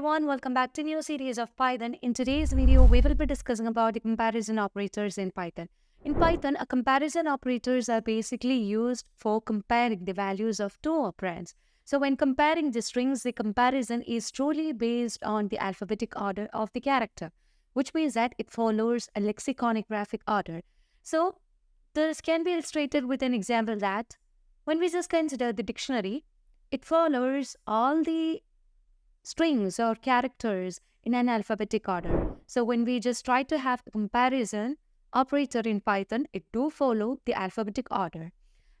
everyone, welcome back to a new series of Python. In today's video, we will be discussing about the comparison operators in Python. In Python, a comparison operators are basically used for comparing the values of two operands. So when comparing the strings, the comparison is truly based on the alphabetic order of the character, which means that it follows a lexicographic order. So this can be illustrated with an example that when we just consider the dictionary, it follows all the strings or characters in an alphabetic order. So when we just try to have a comparison operator in Python, it do follow the alphabetic order.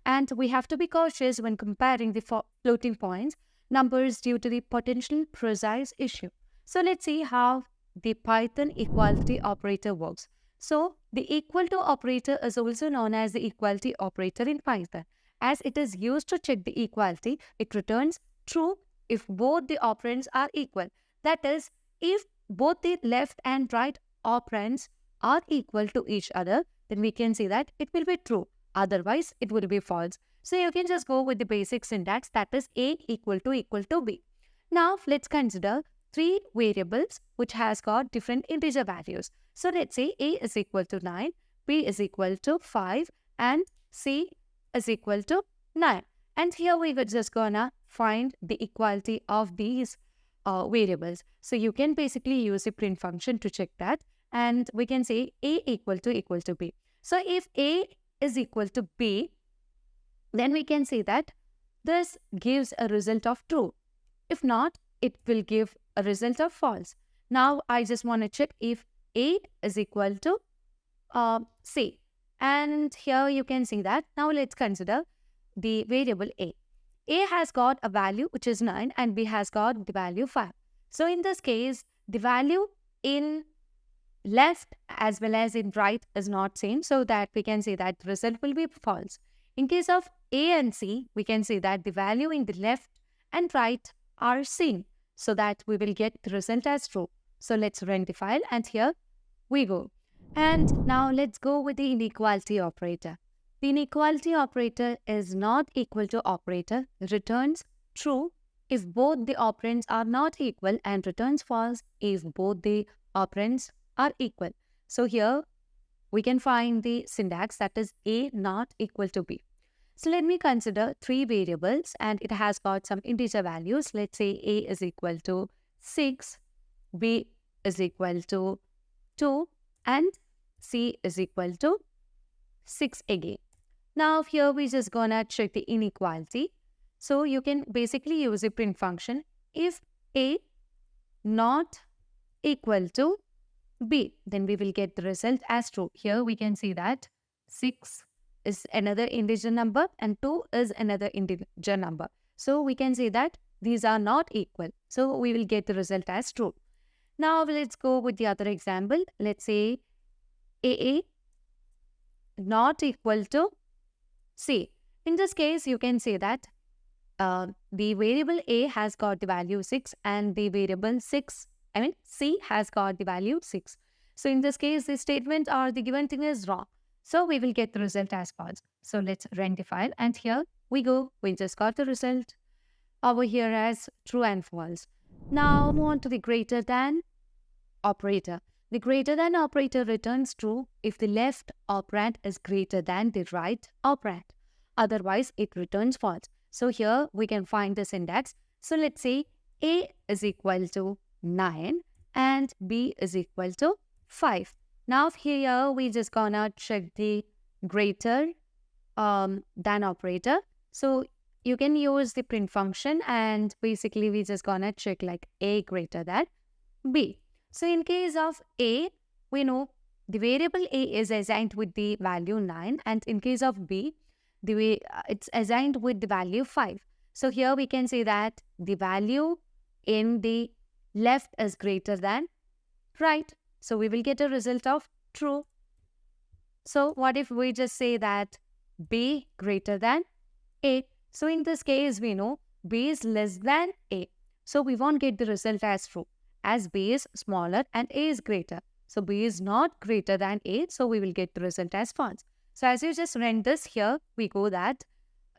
And we have to be cautious when comparing the floating points numbers due to the potential precise issue. So let's see how the Python equality operator works. So the equal to operator is also known as the equality operator in Python. As it is used to check the equality, it returns true if both the operands are equal. That is, if both the left and right operands are equal to each other, then we can say that it will be true. Otherwise, it will be false. So you can just go with the basic syntax, that is A equal to B. Now, let's consider three variables which has got different integer values. So let's say A is equal to 9, B is equal to 5, and C is equal to 9. And here we were just gonna find the equality of these variables. So you can basically use a print function to check that. And we can say A equal to B. So if A is equal to B, then we can say that this gives a result of true. If not, it will give a result of false. Now I just want to check if A is equal to C. And here you can see that. Now let's consider the variable A. A has got a value which is 9 and B has got the value 5. So in this case, the value in left as well as in right is not same, so that we can say that the result will be false. In case of A and C, we can say that the value in the left and right are same, so that we will get the result as true. So let's run the file and here we go. And now let's go with the inequality operator. The inequality operator is not equal to operator, returns true if both the operands are not equal, and returns false if both the operands are equal. So here we can find the syntax, that is A not equal to B. So let me consider three variables and it has got some integer values. Let's say A is equal to 6, B is equal to 2, and C is equal to 6 again. Now here we just gonna check the inequality. So you can basically use a print function. If A not equal to B, then we will get the result as true. Here we can see that 6 is another integer number and 2 is another integer number. So we can say that these are not equal. So we will get the result as true. Now let's go with the other example. Let's say AA not equal to C. In this case, you can say that the variable A has got the value 6 and the variable C has got the value 6. So in this case, the statement or the given thing is wrong. So we will get the result as false. So let's run the file and here we go. We just got the result over here as true and false. Now move on to the greater than operator. The greater than operator returns true if the left operand is greater than the right operand. Otherwise, it returns false. So here we can find the syntax. So let's say A is equal to 9 and B is equal to 5. Now here we just gonna check the greater than operator. So you can use the print function and basically we just gonna check like A greater than B. So in case of A, we know the variable A is assigned with the value 9 and in case of B, it's assigned with the value 5. So here we can say that the value in the left is greater than right. So we will get a result of true. So what if we just say that B greater than A? So in this case, we know B is less than A. So we won't get the result as true, as B is smaller and A is greater. So B is not greater than A, so we will get the result as false. So as you just run this here, we go that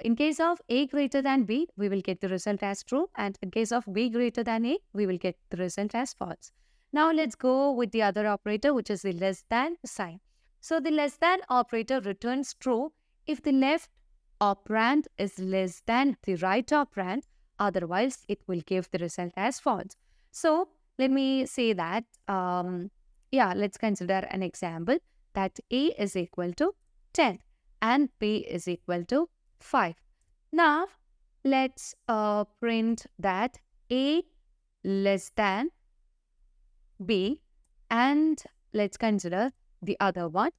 in case of A greater than B, we will get the result as true. And in case of B greater than A, we will get the result as false. Now let's go with the other operator, which is the less than sign. So the less than operator returns true if the left operand is less than the right operand. Otherwise, it will give the result as false. So let me say that, let's consider an example that A is equal to 10 and B is equal to 5. Now, let's print that A less than B, and let's consider the other one.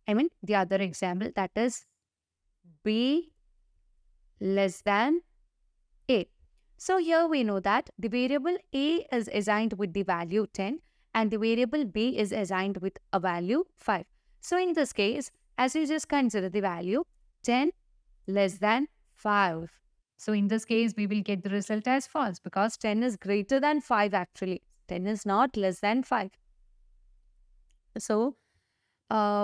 The other example, that is B less than A. So here we know that the variable A is assigned with the value 10 and the variable B is assigned with a value 5. So in this case, as you just consider the value 10 less than 5. So in this case, we will get the result as false because 10 is greater than 5 actually. 10 is not less than 5. So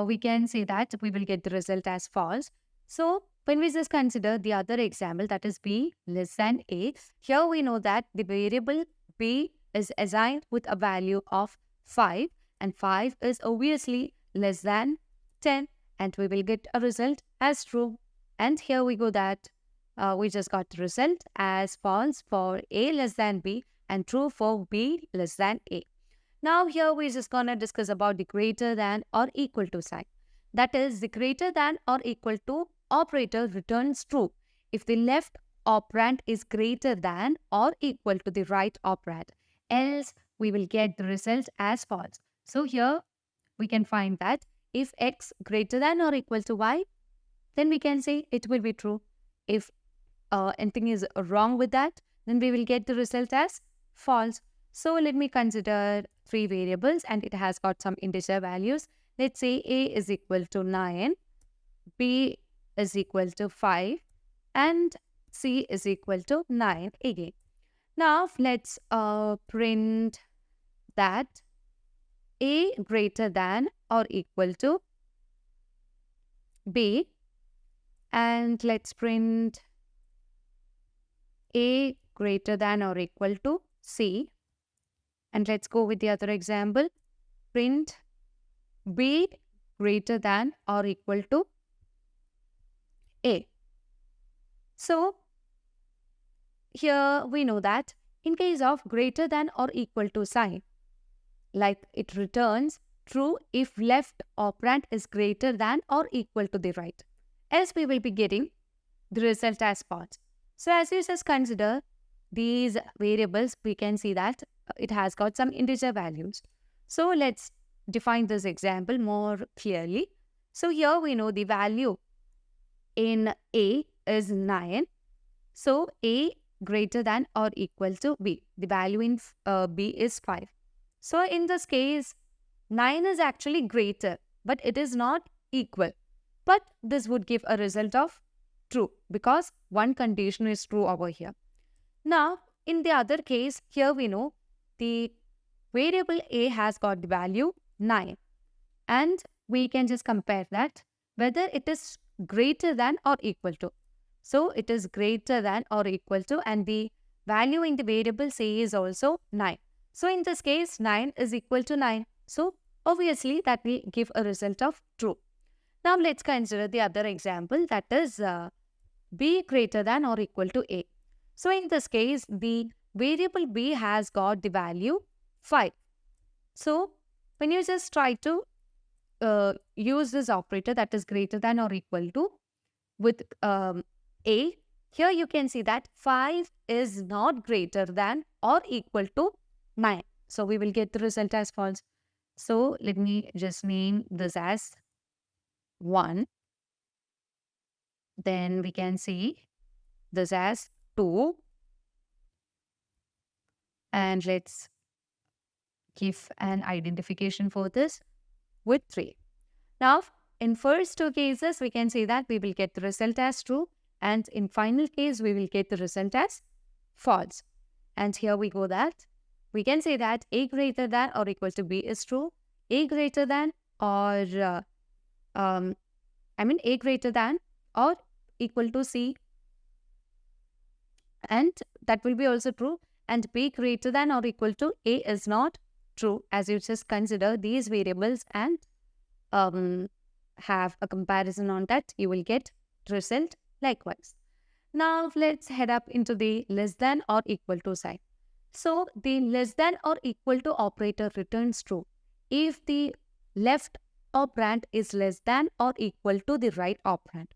we can say that we will get the result as false. So when we just consider the other example, that is B less than A, here we know that the variable B is assigned with a value of 5 and 5 is obviously less than 10 and we will get a result as true. And here we go that we just got the result as false for A less than B and true for B less than A. Now here we're just gonna discuss about the greater than or equal to sign. That is, the greater than or equal to operator returns true if the left operand is greater than or equal to the right operand. Else, we will get the result as false. So here we can find that if x greater than or equal to y, then we can say it will be true. If anything is wrong with that, then we will get the result as false. So let me consider 3 variables and it has got some integer values. Let's say A is equal to 9, B is equal to 5 and C is equal to 9 again. Now let's print that A greater than or equal to B, and let's print A greater than or equal to C, and let's go with the other example. Print B greater than or equal to A. So here we know that in case of greater than or equal to sign, like it returns true if left operand is greater than or equal to the right. Else we will be getting the result as false. So as you just consider these variables, we can see that it has got some integer values. So let's define this example more clearly. So here we know the value in A is 9. So A greater than or equal to B. The value in B is 5. So in this case, 9 is actually greater, but it is not equal. But this would give a result of true because one condition is true over here. Now, in the other case, here we know the variable A has got the value 9. And we can just compare that whether it is greater than or equal to. So it is greater than or equal to, and the value in the variable C is also 9. So in this case, 9 is equal to 9. So obviously that will give a result of true. Now let's consider the other example, that is B greater than or equal to A. So in this case, the variable B has got the value 5. So when you just try to use this operator, that is greater than or equal to, with A, here you can see that 5 is not greater than or equal to 9. So we will get the result as false. So let me just name this as 1. Then we can see this as 2. And let's give an identification for this with 3. Now, in first 2 cases, we can say that we will get the result as true. And in final case, we will get the result as false. And here we go that we can say that A greater than or equal to B is true. A greater than or A greater than or equal to C, and that will be also true. And B greater than or equal to A is not true, as you just consider these variables and have a comparison on that, you will get result likewise. Now let's head up into the less than or equal to side. So the less than or equal to operator returns true if the left operand is less than or equal to the right operand.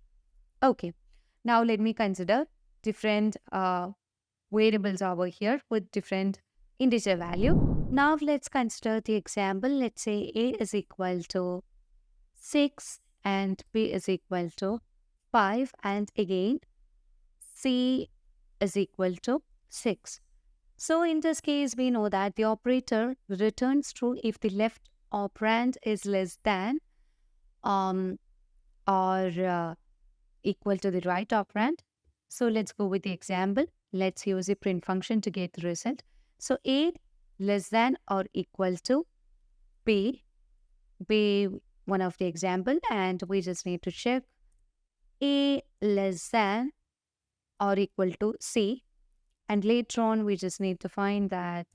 Okay, now let me consider different variables over here with different integer value. Now let's consider the example. Let's say A is equal to 6 and B is equal to 5, and again C is equal to 6. So in this case, we know that the operator returns true if the left operand is less than or equal to the right operand. So let's go with the example. Let's use the print function to get the result. So A less than or equal to B, one of the example, and we just need to check A less than or equal to C, and later on we just need to find that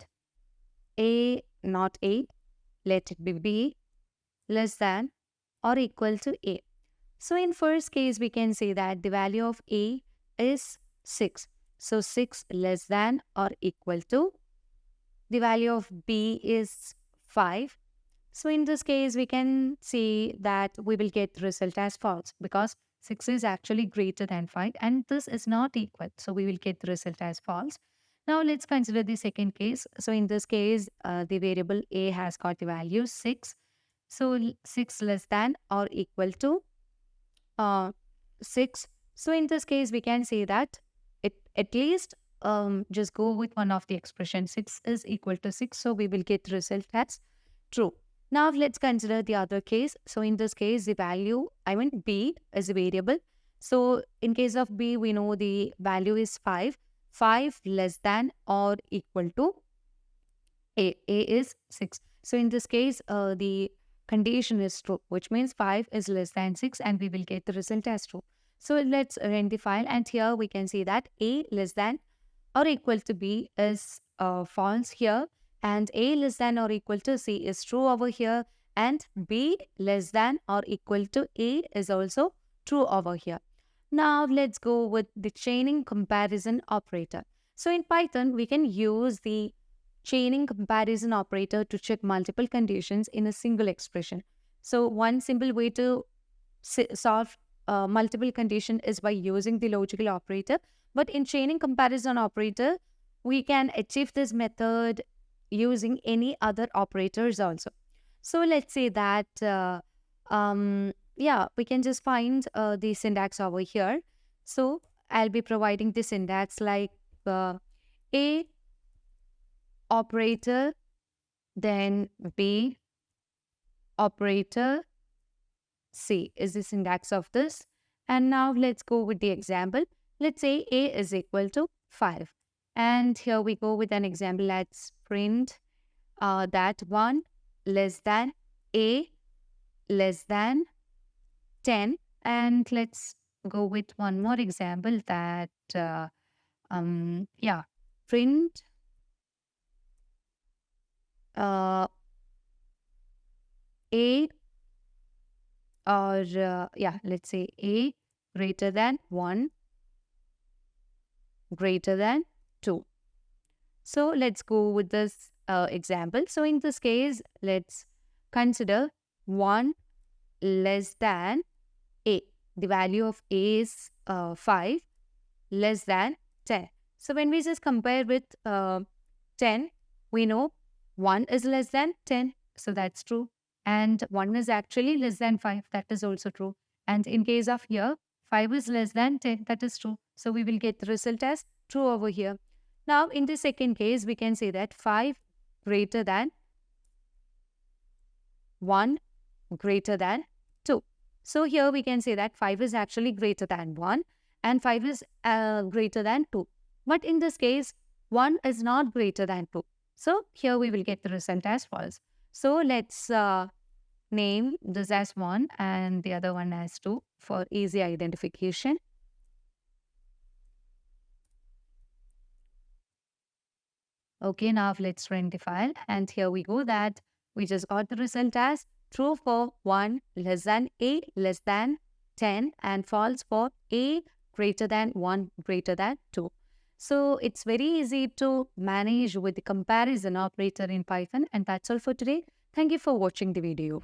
A, not A, let it be B, less than or equal to A. So in first case, we can say that the value of A is 6. So 6 less than or equal to the value of B is 5. So in this case, we can see that we will get the result as false because 6 is actually greater than 5 and this is not equal. So we will get the result as false. Now let's consider the second case. So in this case, the variable A has got the value 6. So 6 less than or equal to 6. So in this case, we can say that it at least just go with one of the expression. 6 is equal to 6. So we will get the result as true. Now let's consider the other case. So in this case, the value, B is a variable. So in case of B, we know the value is 5. 5 less than or equal to A. A is 6. So in this case, the condition is true, which means 5 is less than 6 and we will get the result as true. So let's run the file, and here we can see that A less than or equal to B is false here, and A less than or equal to C is true over here, and B less than or equal to A is also true over here. Now let's go with the chaining comparison operator. So in Python, we can use the chaining comparison operator to check multiple conditions in a single expression. So one simple way to solve multiple condition is by using the logical operator. But in chaining comparison operator, we can achieve this method using any other operators also. So let's say that, we can just find the syntax over here. So I'll be providing the syntax like A operator, then B operator, C is the syntax of this. And now let's go with the example. Let's say A is equal to 5. And here we go with an example. Let's print that 1 less than A less than 10. And let's go with one more example that, print A or, let's say A greater than 1 greater than 2. So let's go with this example. So in this case, let's consider 1 less than A. The value of A is 5 less than 10. So when we just compare with 10, we know 1 is less than 10. So that's true. And 1 is actually less than 5. That is also true. And in case of here, 5 is less than 10. That is true. So we will get the result as true over here. Now, in the second case, we can say that 5 greater than 1 greater than 2. So here we can say that 5 is actually greater than 1 and 5 is greater than 2. But in this case, 1 is not greater than 2. So here we will get the result as false. So let's name this as 1 and the other one as 2 for easy identification. Okay, now let's run the file. And here we go that we just got the result as true for 1 less than a less than 10 and false for a greater than 1 greater than 2. So it's very easy to manage with the comparison operator in Python. And that's all for today. Thank you for watching the video.